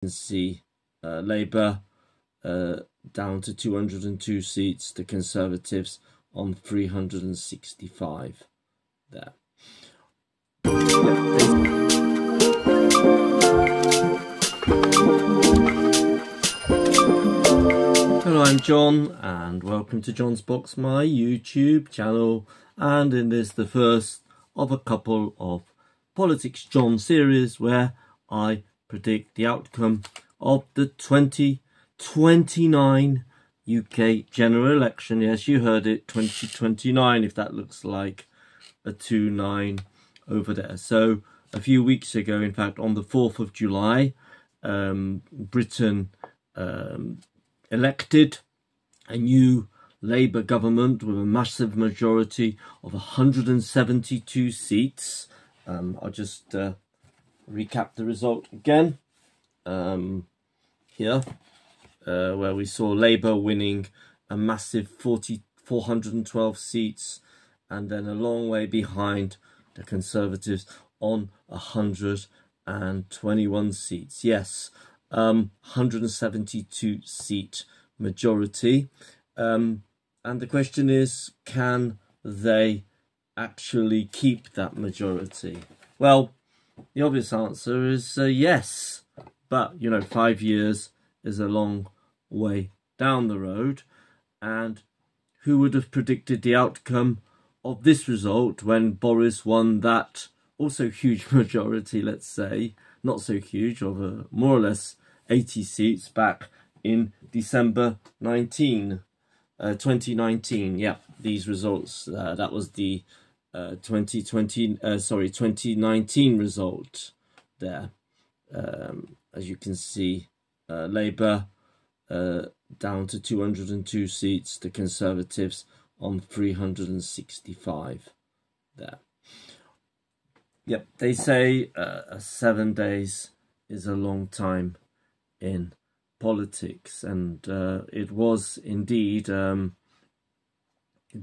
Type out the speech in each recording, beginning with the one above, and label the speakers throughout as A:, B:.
A: can see Labour down to 202 seats, the Conservatives on 365 there. Hello, I'm John and welcome to John's Box, my YouTube channel, and in this the first of a couple of Politics John series where I predict the outcome of the 2029 UK general election. Yes, you heard it, 2029, if that looks like a 2-9 over there. So a few weeks ago, in fact on the 4th of July, Britain elected a new Labour government with a massive majority of 172 seats. I'll just recap the result again here, where we saw Labour winning a massive 412 seats, and then a long way behind the Conservatives on 121 seats. Yes, 172 seat majority. And the question is, can they actually keep that majority? Well, the obvious answer is yes, but you know, 5 years is a long way down the road, and who would have predicted the outcome of this result when Boris won that also huge majority, let's say, not so huge, of more or less 80 seats back in December 2019. Yeah, these results, that was the 2019 result there. As you can see, Labour down to 202 seats, the Conservatives on 365 there. Yep, they say 7 days is a long time in politics, and it was indeed,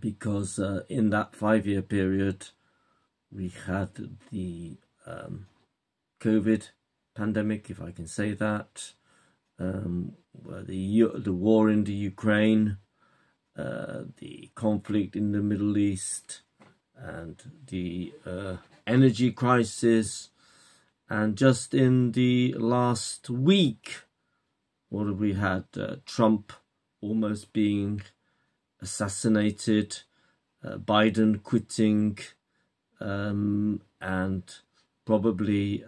A: because in that 5-year period we had the COVID pandemic, if I can say that, the war in the Ukraine, the conflict in the Middle East, and the energy crisis, and just in the last week, what have we had? Trump almost being assassinated, Biden quitting, and probably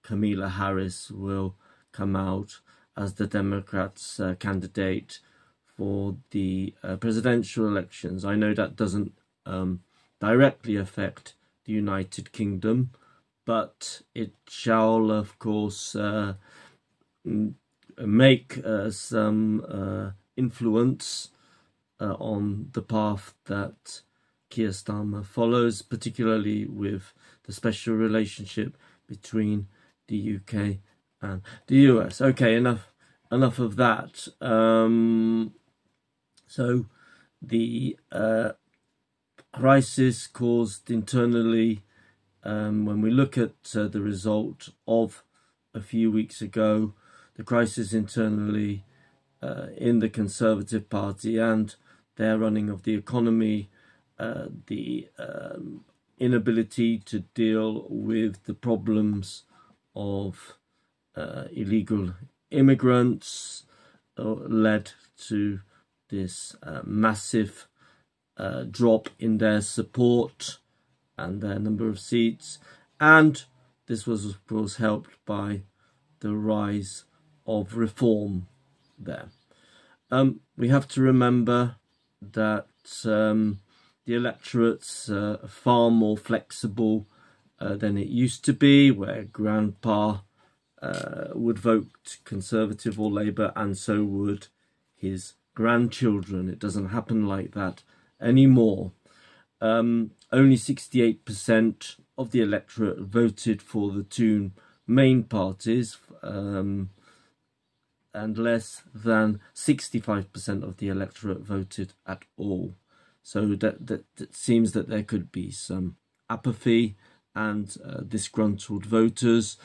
A: Kamala Harris will come out as the Democrats' candidate for the presidential elections. I know that doesn't directly affect the United Kingdom, but it shall, of course, make some influence on the path that Keir Starmer follows, particularly with the special relationship between the UK and the US. Okay, enough of that. So the crisis caused internally, when we look at the result of a few weeks ago, the crisis internally in the Conservative Party and their running of the economy, the inability to deal with the problems of illegal immigrants led to this massive drop in their support and their number of seats, and this was of course helped by the rise of reform there. We have to remember that the electorate's far more flexible than it used to be, where grandpa would vote Conservative or Labour, and so would his grandchildren. It doesn't happen like that anymore. Only 68% of the electorate voted for the two main parties, and less than 65% of the electorate voted at all. So that seems that there could be some apathy and disgruntled voters,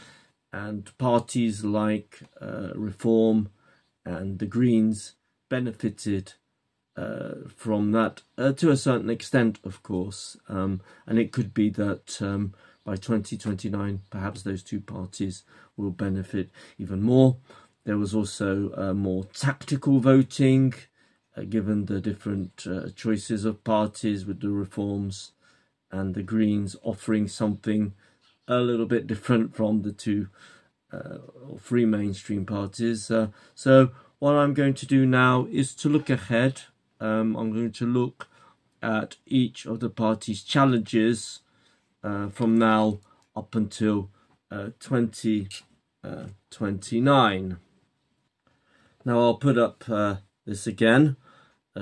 A: and parties like Reform and the Greens benefited from that to a certain extent, of course, and it could be that by 2029 perhaps those two parties will benefit even more. There was also more tactical voting, given the different choices of parties, with the Reforms and the Greens offering something a little bit different from the two or three mainstream parties. So what I'm going to do now is to look ahead. I'm going to look at each of the parties' challenges from now up until 2029. Now I'll put up this again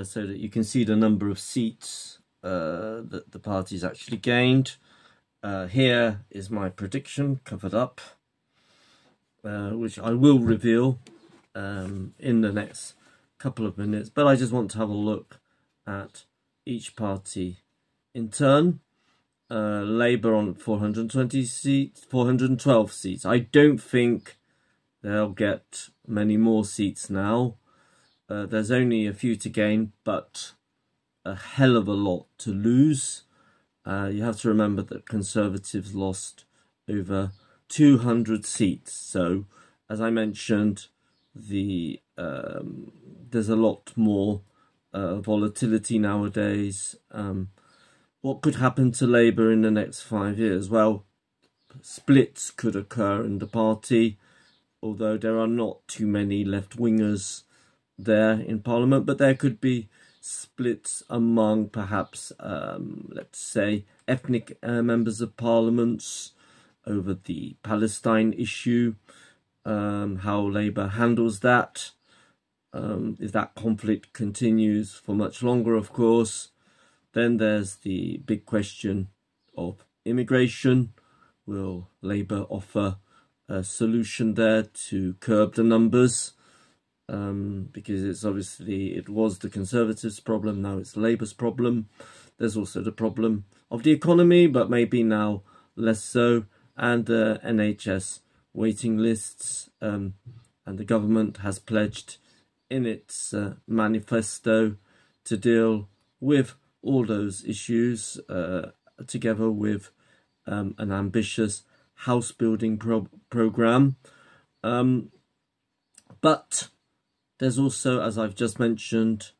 A: so that you can see the number of seats that the parties actually gained. Here is my prediction covered up, which I will reveal in the next couple of minutes, but I just want to have a look at each party in turn. Labour on 420 seats, 412 seats. I don't think they'll get many more seats now. There's only a few to gain, but a hell of a lot to lose. You have to remember that Conservatives lost over 200 seats. So, as I mentioned, there's a lot more volatility nowadays. What could happen to Labour in the next 5 years? Well, splits could occur in the party, although there are not too many left-wingers there in Parliament, but there could be splits among perhaps, let's say, ethnic members of parliaments over the Palestine issue, how Labour handles that, if that conflict continues for much longer, of course. Then there's the big question of immigration. Will Labour offer a solution there to curb the numbers? Because it was the Conservatives' problem, now it's Labour's problem. There's also the problem of the economy, but maybe now less so, and NHS waiting lists, and the government has pledged in its manifesto to deal with all those issues, together with an ambitious house building programme. But there's also, as I've just mentioned,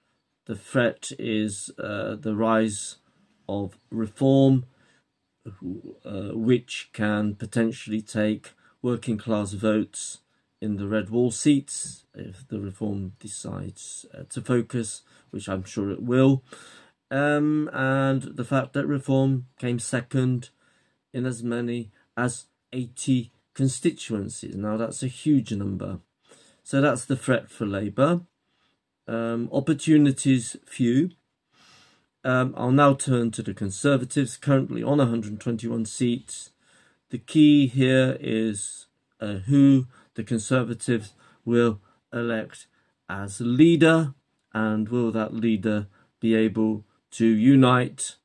A: the threat is the rise of Reform, which can potentially take working class votes in the red wall seats if the Reform decides to focus, which I'm sure it will. And the fact that Reform came second in as many as 80 constituencies. Now that's a huge number. So that's the threat for Labour. Opportunities few. I'll now turn to the Conservatives, currently on 121 seats. The key here is who the Conservatives will elect as leader, and will that leader be able to unite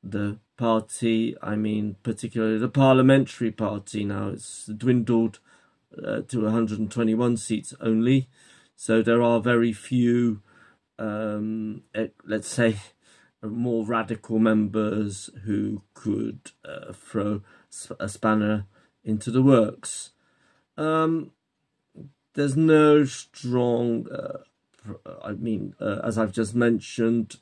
A: the party, I mean particularly the parliamentary party. Now it's dwindled to 121 seats only, so there are very few, let's say, more radical members who could throw a spanner into the works. There's no strong, as I've just mentioned,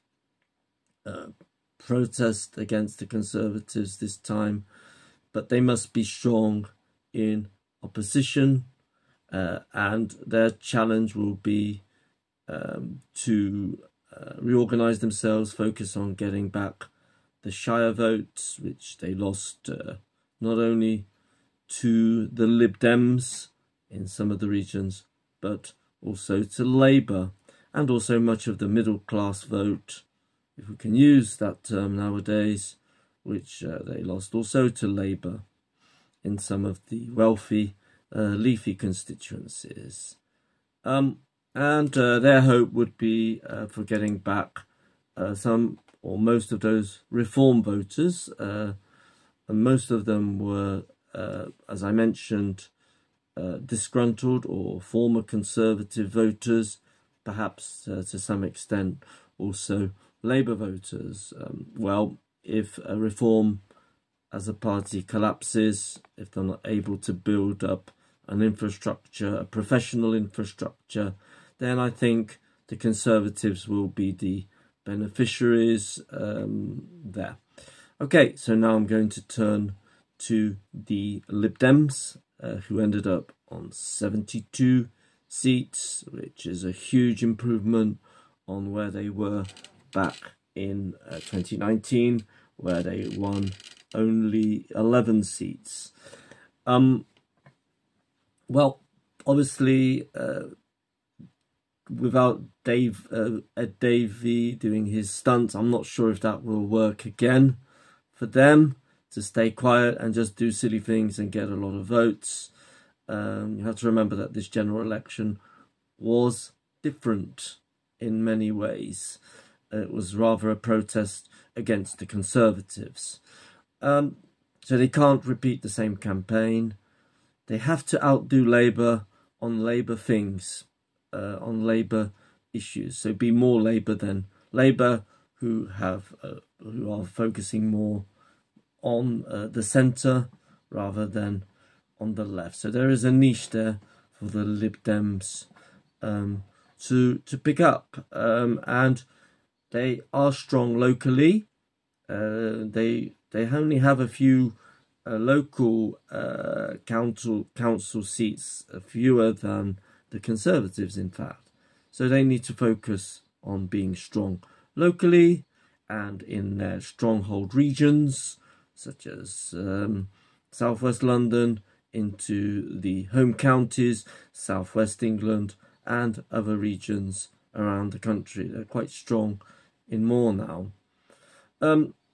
A: protest against the Conservatives this time, but they must be strong in opposition, and their challenge will be to reorganise themselves, focus on getting back the Shire votes, which they lost not only to the Lib Dems in some of the regions, but also to Labour, and also much of the middle class vote, if we can use that term nowadays, which they lost also to Labour in some of the wealthy, leafy constituencies. And their hope would be for getting back some or most of those Reform voters. And most of them were, as I mentioned, disgruntled or former Conservative voters, perhaps to some extent also Labour voters. Well, if a Reform as a party collapses, if they're not able to build up an infrastructure, a professional infrastructure, then I think the Conservatives will be the beneficiaries there. Okay, so now I'm going to turn to the Lib Dems, who ended up on 72 seats, which is a huge improvement on where they were back in 2019, where they won only 11 seats. Well, obviously, without Ed Davey doing his stunts, I'm not sure if that will work again for them to stay quiet and just do silly things and get a lot of votes. You have to remember that this general election was different in many ways. It was rather a protest against the Conservatives. So they can't repeat the same campaign. They have to outdo Labour on Labour things, on Labour issues. So be more Labour than Labour, who are focusing more on the centre rather than on the left. So there is a niche there for the Lib Dems to pick up, and they are strong locally. They only have a few local council seats, fewer than the Conservatives, in fact. So they need to focus on being strong locally and in their stronghold regions, such as South West London, into the home counties, South West England, and other regions around the country. They're quite strong in more now.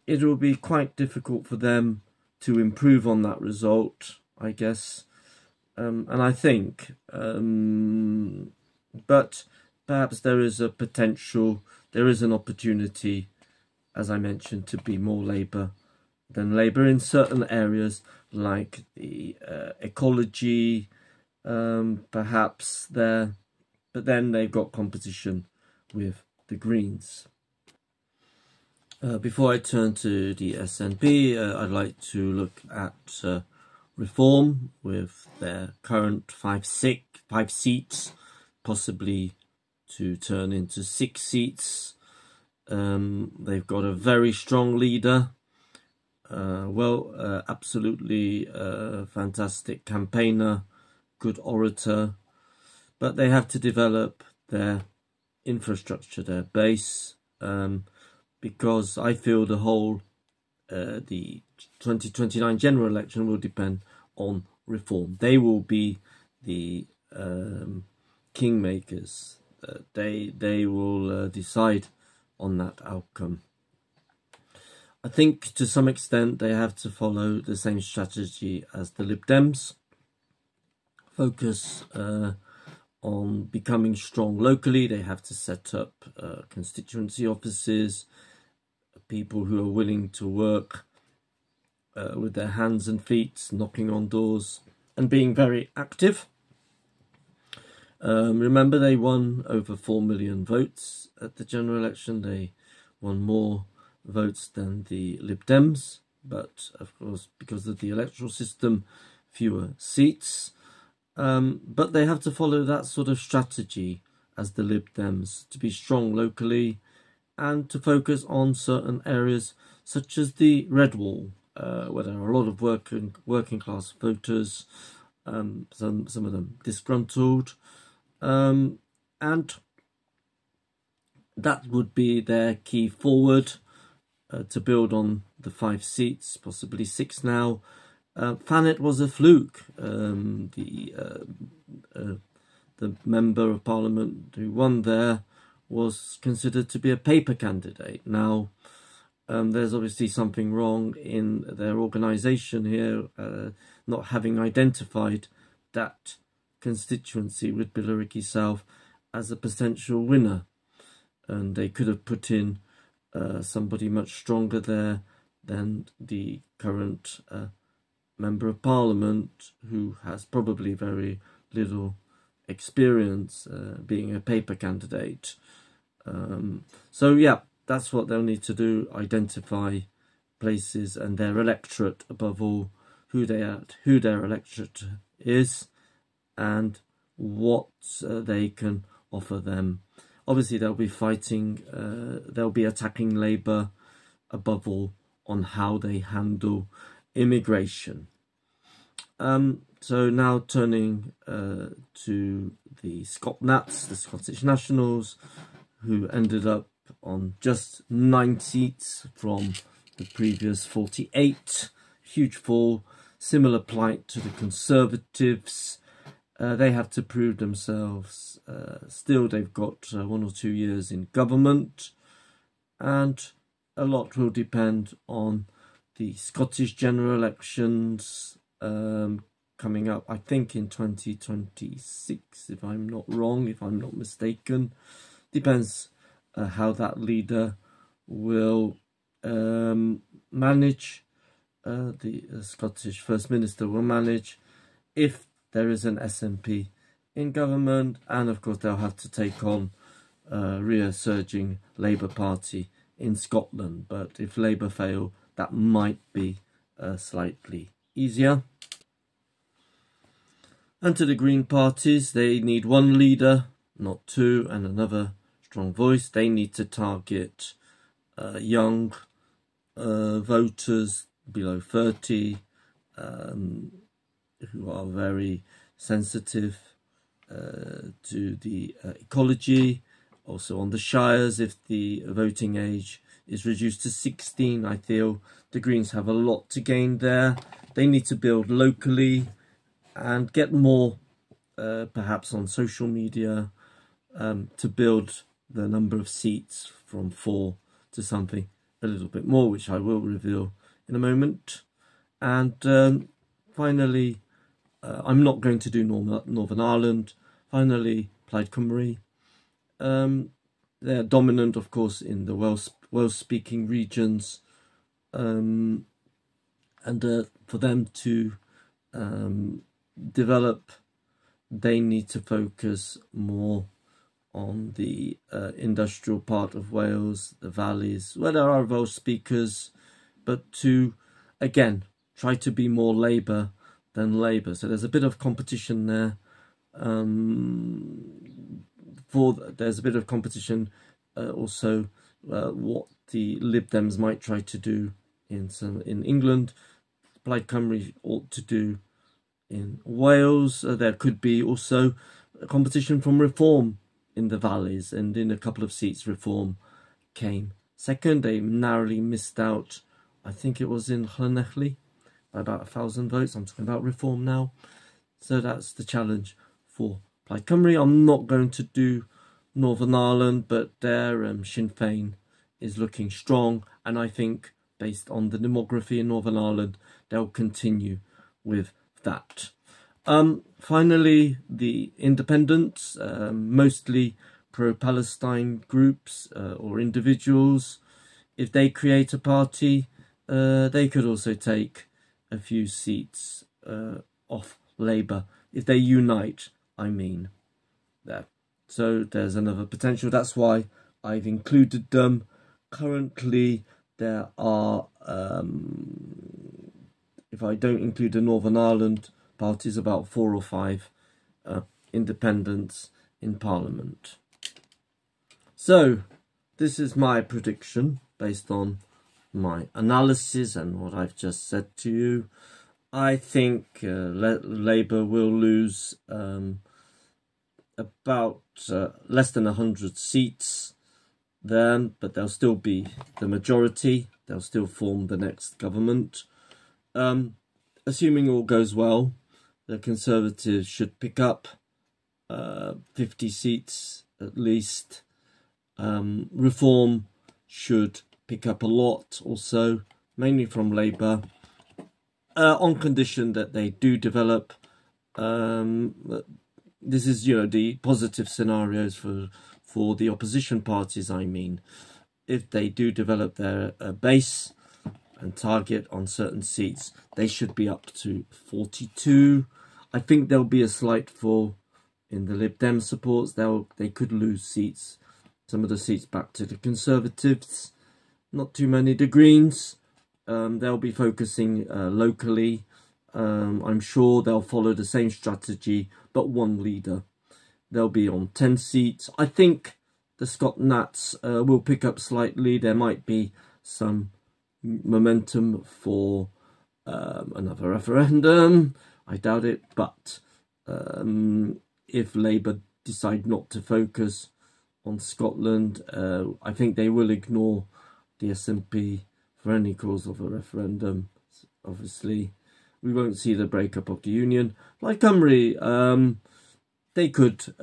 A: It will be quite difficult for them to improve on that result, I guess, and I think, but perhaps there is a potential, there is an opportunity, as I mentioned, to be more Labour than Labour in certain areas, like the ecology, perhaps there, but then they've got competition with the Greens. Before I turn to the SNP, I'd like to look at Reform with their current 5 seats, possibly to turn into 6 seats. They've got a very strong leader, absolutely fantastic campaigner, good orator, but they have to develop their infrastructure, their base, because I feel the whole, the 2029 general election will depend on Reform. They will be the kingmakers. They will decide on that outcome. I think to some extent they have to follow the same strategy as the Lib Dems. Focus on becoming strong locally. They have to set up constituency offices, people who are willing to work with their hands and feet, knocking on doors and being very active. Remember, they won over 4 million votes at the general election. They won more votes than the Lib Dems, but of course, because of the electoral system, fewer seats. But they have to follow that sort of strategy as the Lib Dems, to be strong locally and to focus on certain areas such as the Red Wall, where there are a lot of working class voters, some of them disgruntled, and that would be their key forward to build on the 5 seats, possibly 6 now. Thanet was a fluke. The member of parliament who won there was considered to be a paper candidate. Now, there's obviously something wrong in their organisation here, not having identified that constituency with Billericay South as a potential winner. And they could have put in somebody much stronger there than the current Member of Parliament who has probably very little experience being a paper candidate. So yeah, that's what they'll need to do, identify places and their electorate, above all, who their electorate is and what they can offer them. Obviously they'll be fighting, they'll be attacking Labour above all on how they handle immigration. So now turning to the Scotnats, the Scottish Nationals, who ended up on just 9 seats from the previous 48. Huge fall, similar plight to the Conservatives. They have to prove themselves. Still, they've got 1 or 2 years in government, and a lot will depend on the Scottish general elections coming up, I think in 2026, if I'm not wrong, if I'm not mistaken. Depends how that leader will manage, the Scottish First Minister will manage, if there is an SNP in government, and of course they'll have to take on resurging Labour Party in Scotland. But if Labour fail, that might be slightly easier. And to the Green parties, they need 1 leader, not 2, and another strong voice. They need to target young voters below 30 who are very sensitive to the ecology. Also on the shires, if the voting age is reduced to 16, I feel the Greens have a lot to gain there. They need to build locally and get more, perhaps on social media, to build the number of seats from 4 to something a little bit more, which I will reveal in a moment. And finally, I'm not going to do Northern Ireland. Finally, Plaid Cymru. They're dominant, of course, in the Welsh-speaking regions, and for them to develop, they need to focus more on the industrial part of Wales, the valleys, where there are Welsh speakers, but to, again, try to be more Labour than Labour. So there's a bit of competition there. There's a bit of competition also what the Lib Dems might try to do in England. Plaid Cymru ought to do in Wales. There could be also a competition from Reform in the valleys, and in a couple of seats Reform came second. They narrowly missed out, I think it was in Llanelli, by about 1,000 votes. I'm talking about Reform now. So that's the challenge for Plaid Cymru. I'm not going to do Northern Ireland, but there Sinn Féin is looking strong, and I think based on the demography in Northern Ireland, they'll continue with that. Finally, the independents, mostly pro-Palestine groups or individuals. If they create a party, they could also take a few seats off Labour. If they unite, I mean, there. So there's another potential. That's why I've included them. Currently, there are, if I don't include the Northern Ireland parties, about 4 or 5 independents in Parliament. So this is my prediction based on my analysis and what I've just said to you. I think Labour will lose about less than 100 seats then, but they'll still be the majority. They'll still form the next government. Assuming all goes well, the Conservatives should pick up 50 seats at least. Reform should pick up a lot also, mainly from Labour, on condition that they do develop. This is, the positive scenarios for the opposition parties, I mean. If they do develop their base and target on certain seats, they should be up to 42. I think there'll be a slight fall in the Lib Dem supports. They could lose seats, some of the seats back to the Conservatives. Not too many. The Greens, they'll be focusing locally. I'm sure they'll follow the same strategy, but one leader. They'll be on 10 seats. I think the Scott Nats will pick up slightly. There might be some momentum for another referendum. I doubt it, but if Labour decide not to focus on Scotland, I think they will ignore the SNP for any cause of a referendum. Obviously, we won't see the breakup of the Union. Like Cymru, they could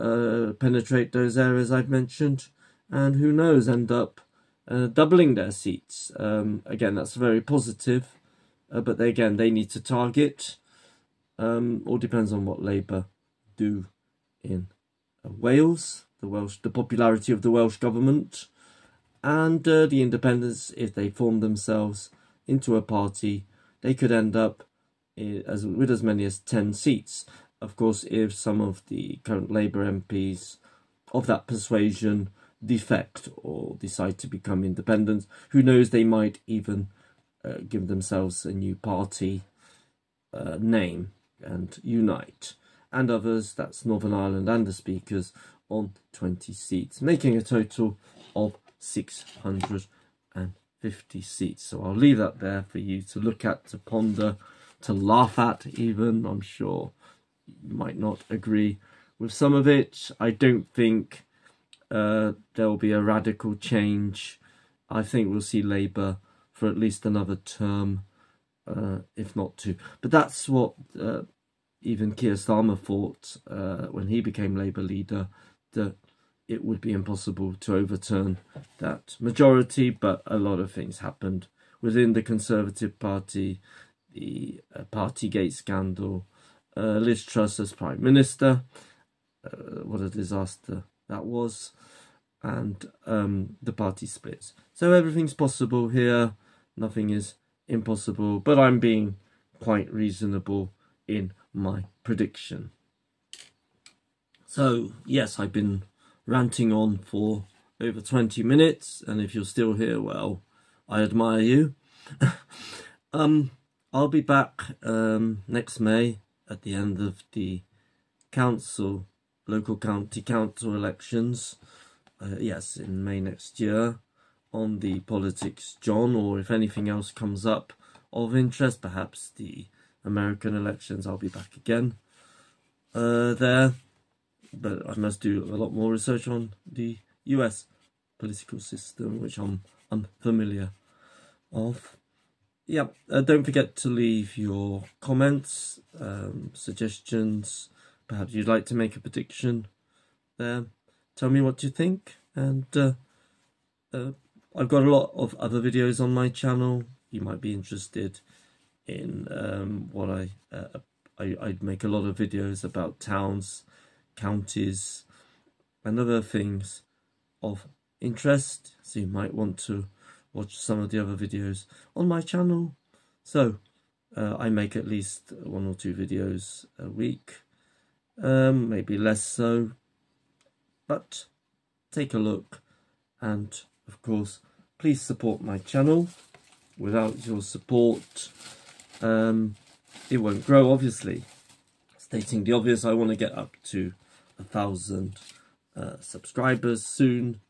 A: penetrate those areas I've mentioned, and who knows, end up doubling their seats. Again, that's very positive, but they need to target. All depends on what Labour do in Wales, the popularity of the Welsh government, and the independents. If they form themselves into a party, they could end up with as many as 10 seats. Of course, if some of the current Labour MPs of that persuasion defect or decide to become independents, who knows, they might even give themselves a new party name and unite. And others, that's Northern Ireland and the Speakers, on 20 seats, making a total of 650 seats. So I'll leave that there for you to look at, to ponder, to laugh at even. I'm sure you might not agree with some of it. I don't think there'll be a radical change. I think we'll see Labour for at least another term, if not two. But that's what even Keir Starmer thought when he became Labour leader, that it would be impossible to overturn that majority. But a lot of things happened within the Conservative Party, the Partygate scandal, Liz Truss as Prime Minister, what a disaster that was, and the party splits. So everything's possible here, nothing is impossible, but I'm being quite reasonable in my prediction. So yes, I've been ranting on for over 20 minutes, and if you're still here, well, I admire you. I'll be back next May at the end of the local county council elections. Yes, in May next year, on the Politics John, or if anything else comes up of interest, perhaps the American elections, I'll be back again there. But I must do a lot more research on the US political system, which I'm unfamiliar of. Yeah, don't forget to leave your comments, suggestions. Perhaps you'd like to make a prediction there. Tell me what you think. And I've got a lot of other videos on my channel. You might be interested in what I'd make a lot of videos about towns, counties, and other things of interest. So you might want to watch some of the other videos on my channel. So I make at least 1 or 2 videos a week, maybe less so, but take a look. And of course, please support my channel. Without your support, it won't grow, obviously. Stating the obvious, I want to get up to 1,000 subscribers soon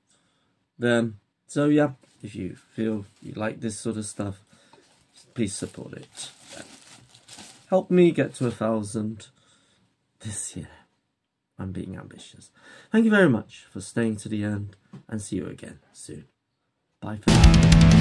A: then. So yeah, if you feel you like this sort of stuff, please support it. Help me get to 1,000 this year. I'm being ambitious. Thank you very much for staying to the end, and see you again soon. Bye for now.